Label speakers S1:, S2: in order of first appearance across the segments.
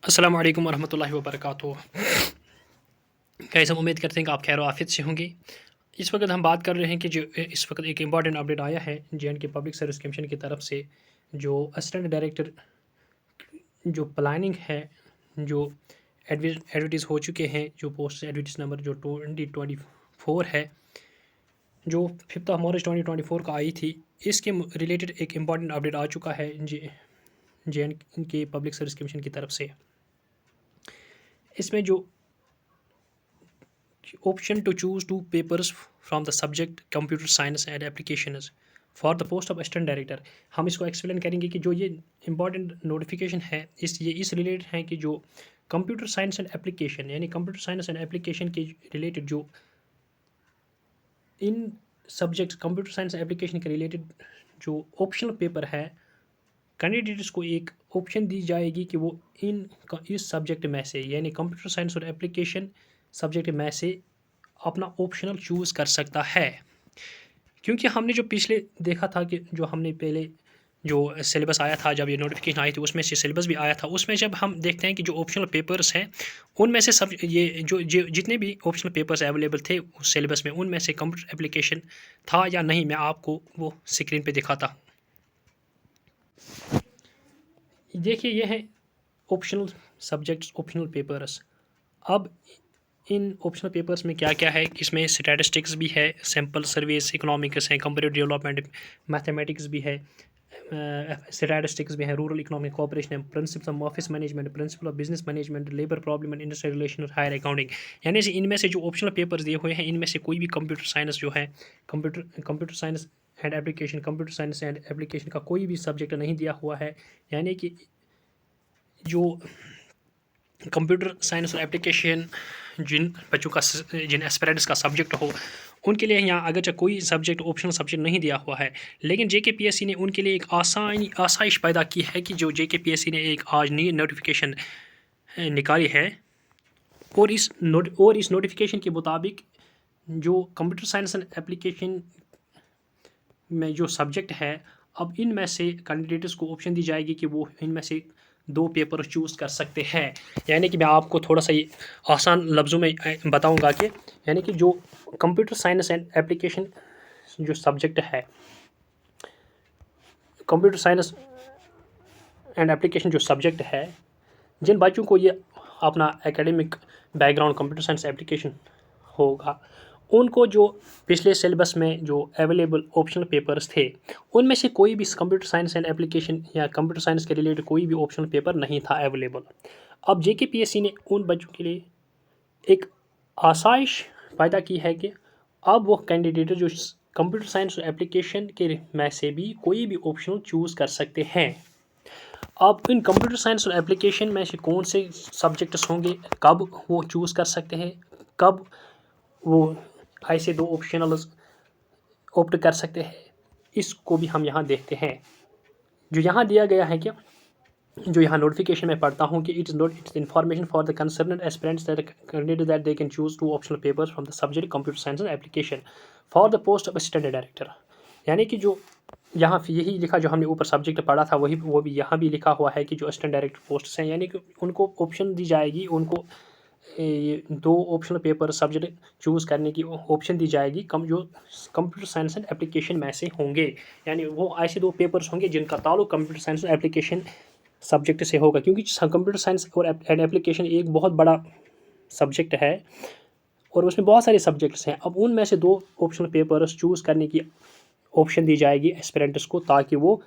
S1: अस्सलाम वालेकुम वरहमतुल्लाहि वबरकातुहू। गाइस, हम उम्मीद करते हैं कि आप खैर आफियत से होंगे। इस वक्त हम बात कर रहे हैं कि जो इस वक्त एक इम्पॉर्टेंट अपडेट आया है जे.एंड.के पब्लिक सर्विस कमीशन की तरफ से। जो असिस्टेंट डायरेक्टर जो प्लानिंग है, जो एडवर्टीज़ हो चुके हैं, जो पोस्ट एडवर्टीज नंबर जो 2024 है, जो 5 मार्च 2024 का आई थी, इसके रिलेटेड एक इम्पॉर्टेंट अपडेट आ चुका है जे.एंड के पब्लिक सर्विस कमीशन की तरफ से। इसमें जो option to choose two papers from the subject computer science and applications for the post of assistant director। हम इसको एक्सप्लेन करेंगे कि जो ये इम्पॉर्टेंट नोटिफिकेशन है इस रिलेटेड है कि जो कंप्यूटर साइंस एंड एप्लीकेशन यानी कंप्यूटर साइंस एंड एप्लीकेशन के रिलेटेड जो इन सब्जेक्ट्स कंप्यूटर साइंस एप्लीकेशन के रिलेटेड जो ऑप्शनल पेपर है, कैंडिडेट्स को एक ऑप्शन दी जाएगी कि वो इस सब्जेक्ट में से यानी कंप्यूटर साइंस और एप्लीकेशन सब्जेक्ट में से अपना ऑप्शनल चूज़ कर सकता है। क्योंकि हमने जो पिछले देखा था कि जो हमने पहले जो सिलेबस आया था, जब ये नोटिफिकेशन आई थी उसमें से सिलेबस भी आया था, उसमें जब हम देखते हैं कि जो ऑप्शनल पेपर्स हैं उनमें से सब ये जो जितने भी ऑप्शनल पेपर्स अवेलेबल थे उस सिलेबस में, उनमें से कंप्यूटर एप्लीकेशन था या नहीं, मैं आपको वो स्क्रीन पे दिखाता हूँ। देखिए, ये है ऑप्शनल सब्जेक्ट्स, ऑप्शनल पेपर्स। अब इन ऑप्शनल पेपर्स में क्या क्या है, इसमें स्टैटिस्टिक्स भी है, सैम्पल सर्विस, इकोनॉमिक्स है, कंपैरेटिव डेवलपमेंट, मैथमेटिक्स भी है, स्टैटिस्टिक्स भी है, रूरल इकोनॉमिक कोऑपरेशन है, principle of office management, principle of business management, labour problem and industrial relation और हायर अकाउंटिंग। यानी से इनमें से जो ऑप्शनल पेपर्स दिए हुए हैं, इनमें से कोई भी कंप्यूटर साइंस जो है, computer science and application, computer science and application का कोई भी सब्जेक्ट नहीं दिया हुआ है। यानी कि जो कंप्यूटर साइंस और एप्लीकेशन जिन बच्चों का, जिन एस्पिरेंट्स का सब्जेक्ट हो, उनके लिए यहाँ अगरचे कोई सब्जेक्ट ऑप्शनल सब्जेक्ट नहीं दिया हुआ है, लेकिन जेकेपीएससी ने उनके लिए एक आसाइश पैदा की है कि जो जेकेपीएससी ने एक आज नई नोटिफिकेशन निकाली है, और इस नोटिफिकेशन के मुताबिक जो कंप्यूटर साइंस एंड एप्लीकेशन में जो सब्जेक्ट है, अब इनमें से कैंडिडेट्स को ऑप्शन दी जाएगी कि वो इनमें से 2 पेपर चूज़ कर सकते हैं। यानी कि मैं आपको थोड़ा सा ये आसान लफ्ज़ों में बताऊंगा कि यानी कि जो कंप्यूटर साइंस एंड एप्लीकेशन जो सब्जेक्ट है, कंप्यूटर साइंस एंड एप्लीकेशन जो सब्जेक्ट है, जिन बच्चों को ये अपना academic background computer science application होगा, उनको जो पिछले सिलेबस में जो अवेलेबल ऑप्शनल पेपर्स थे, उनमें से कोई भी कंप्यूटर साइंस एंड एप्लीकेशन या कंप्यूटर साइंस के रिलेटेड कोई भी ऑप्शनल पेपर नहीं था अवेलेबल। अब जेकेपीएससी ने उन बच्चों के लिए एक आसाइश पैदा की है कि अब वो कैंडिडेट जो कंप्यूटर साइंस और एप्लीकेशन के में से भी कोई भी ऑप्शनल चूज़ कर सकते हैं। अब इन कंप्यूटर साइंस और एप्लीकेशन में से कौन से सब्जेक्ट्स होंगे, कब वो चूज़ कर सकते हैं, कब वो ऐसे 2 ऑप्शनल्स ऑप्ट कर सकते हैं, इसको भी हम यहाँ देखते हैं। जो यहाँ दिया गया है कि जो यहाँ नोटिफिकेशन में पढ़ता हूँ कि it's information for the concerned aspirants that they can choose 2 optional papers from the subject computer science and application for the post of assistant director. यानी कि जो यहाँ यही लिखा, जो हमने ऊपर सब्जेक्ट पढ़ा था वो भी यहाँ भी लिखा हुआ है कि जो असिस्टेंट डायरेक्टर पोस्ट हैं, यानी कि उनको ऑप्शन दी जाएगी, उनको ये 2 ऑप्शनल पेपर सब्जेक्ट चूज़ करने की ऑप्शन दी जाएगी, जो कंप्यूटर साइंस एंड एप्लीकेशन में से होंगे। यानी वो ऐसे 2 पेपर्स होंगे जिनका ताल्लुक कंप्यूटर साइंस और एप्लीकेशन सब्जेक्ट से होगा, क्योंकि कंप्यूटर साइंस और एप्लीकेशन एक बहुत बड़ा सब्जेक्ट है और उसमें बहुत सारे सब्जेक्ट्स हैं। अब उनमें से 2 ऑप्शनल पेपर्स चूज़ करने की ऑप्शन दी जाएगी एस्पिरेंट्स को, ताकि वो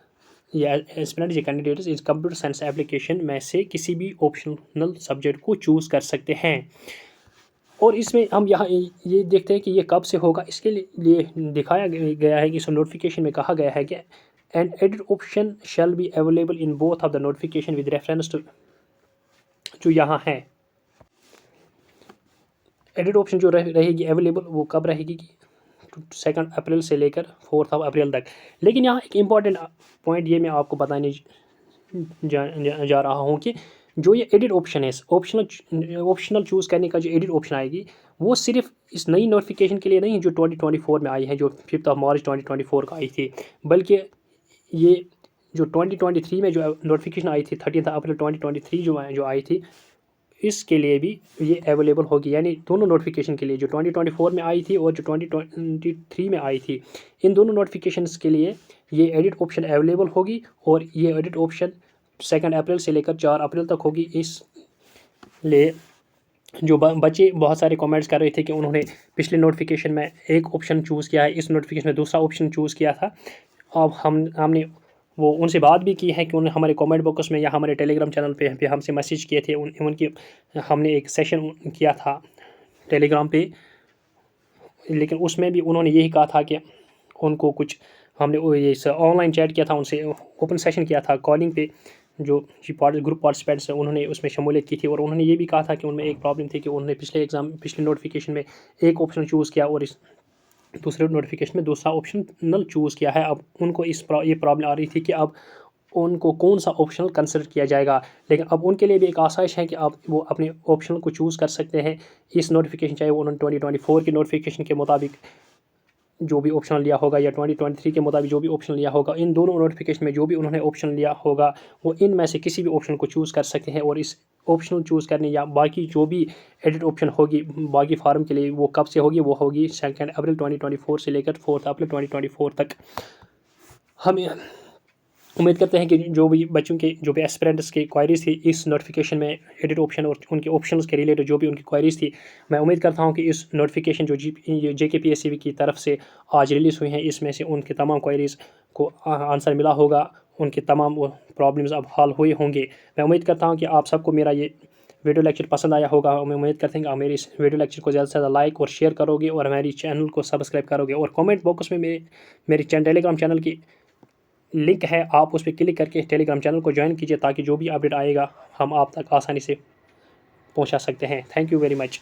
S1: या एस्पिरेंट या कैंडिडेट्स इस कंप्यूटर साइंस एप्लीकेशन में से किसी भी ऑप्शनल सब्जेक्ट को चूज़ कर सकते हैं। और इसमें हम यहाँ ये देखते हैं कि ये कब से होगा। इसके लिए दिखाया गया है कि इस नोटिफिकेशन में कहा गया है कि and edit option shall be available in both of the notification with reference to, जो यहाँ है एडिट ऑप्शन जो रहेगी अवेलेबल, वो कब रहेगी कि 2 अप्रैल से लेकर 4 अप्रैल तक। लेकिन यहाँ एक इम्पॉर्टेंट पॉइंट ये मैं आपको बताने जा रहा हूँ कि जो ये एडिट ऑप्शन है, ऑप्शनल चूज़ करने का जो एडिट ऑप्शन आएगी, वो सिर्फ इस नई नोटिफिकेशन के लिए नहीं जो 2024 में आई है, जो 5 मार्च 2024 को आई थी, बल्कि ये जो 2023 में जो नोटिफिकेशन आई थी 13 अप्रैल 2023 जो आई थी, इसके लिए भी ये अवेलेबल होगी। यानी दोनों नोटिफिकेशन के लिए, जो 2024 में आई थी और जो 2023 में आई थी, इन दोनों नोटिफिकेशंस के लिए ये एडिट ऑप्शन अवेलेबल होगी। और ये एडिट ऑप्शन 2 अप्रैल से लेकर 4 अप्रैल तक होगी। इसलिए जो बच्चे बहुत सारे कमेंट्स कर रहे थे कि उन्होंने पिछले नोटिफिकेशन में एक ऑप्शन चूज़ किया है, इस नोटिफिकेशन में दूसरा ऑप्शन चूज़ किया था। अब हमने वो उनसे बात भी की है कि उन्होंने हमारे कमेंट बॉक्स में या हमारे टेलीग्राम चैनल पे हमसे मैसेज किए थे। उनकी हमने एक सेशन किया था टेलीग्राम पे, लेकिन उसमें भी उन्होंने यही कहा था कि उनको कुछ, हमने ये ऑनलाइन चैट किया था उनसे, ओपन सेशन किया था कॉलिंग पे, जो ग्रुप पार्टिसिपेंट्स हैं उन्होंने उसमें शमूलियत की थी। और उन्होंने ये भी कहा था कि उनमें एक प्रॉब्लम थी कि उन्होंने पिछले नोटिफिकेशन में एक ऑप्शन चूज़ किया और इस दूसरे नोटिफिकेशन में दूसरा ऑप्शन नल चूज़ किया है। अब उनको ये प्रॉब्लम आ रही थी कि अब उनको कौन सा ऑप्शनल कंसिडर किया जाएगा। लेकिन अब उनके लिए भी एक आसाइश है कि अब वो अपने ऑप्शनल को चूज़ कर सकते हैं इस नोटिफिकेशन, चाहे वो उन्होंने 2024 के नोटिफिकेशन के मुताबिक जो भी ऑप्शन लिया होगा या 2023 के मुताबिक जो भी ऑप्शन लिया होगा, इन दोनों नोटिफिकेशन में जो भी उन्होंने ऑप्शन लिया होगा वो इनमें से किसी भी ऑप्शन को चूज़ कर सकते हैं। और इस ऑप्शनल चूज़ करने या बाकी जो भी एडिट ऑप्शन होगी बाकी फार्म के लिए, वो कब से होगी, वो होगी 2 अप्रैल 2024 से लेकर 4 अप्रैल 2024 तक। हम उम्मीद करते हैं कि जो भी बच्चों के जो भी एस्पिरेंट्स की क्वायरीज़ थी इस नोटिफिकेशन में एडिट ऑप्शन और उनके ऑप्शंस के रिलेटेड जो भी उनकी क्वायरीज़ थी, मैं उम्मीद करता हूं कि इस नोटिफिकेशन जो JKPSC की तरफ से आज रिलीज़ हुई हैं, इसमें से उनके तमाम क्वायरीज़ को आंसर मिला होगा, उनके तमाम प्रॉब्लम्स अब हल हुए होंगे। मैं उम्मीद करता हूँ कि आप सबको मेरा ये वीडियो लेक्चर पसंद आया होगा। मैं उम्मीद करते हैं कि आप मेरे इस वीडियो लेक्चर को ज़्यादा से ज़्यादा लाइक और शेयर करोगे और हमारी चैनल को सब्सक्राइब करोगे। और कमेंट बॉक्स में मेरे टेलीग्राम चैनल की लिंक है, आप उस पर क्लिक करके टेलीग्राम चैनल को ज्वाइन कीजिए ताकि जो भी अपडेट आएगा हम आप तक आसानी से पहुंचा सकते हैं। Thank you very much.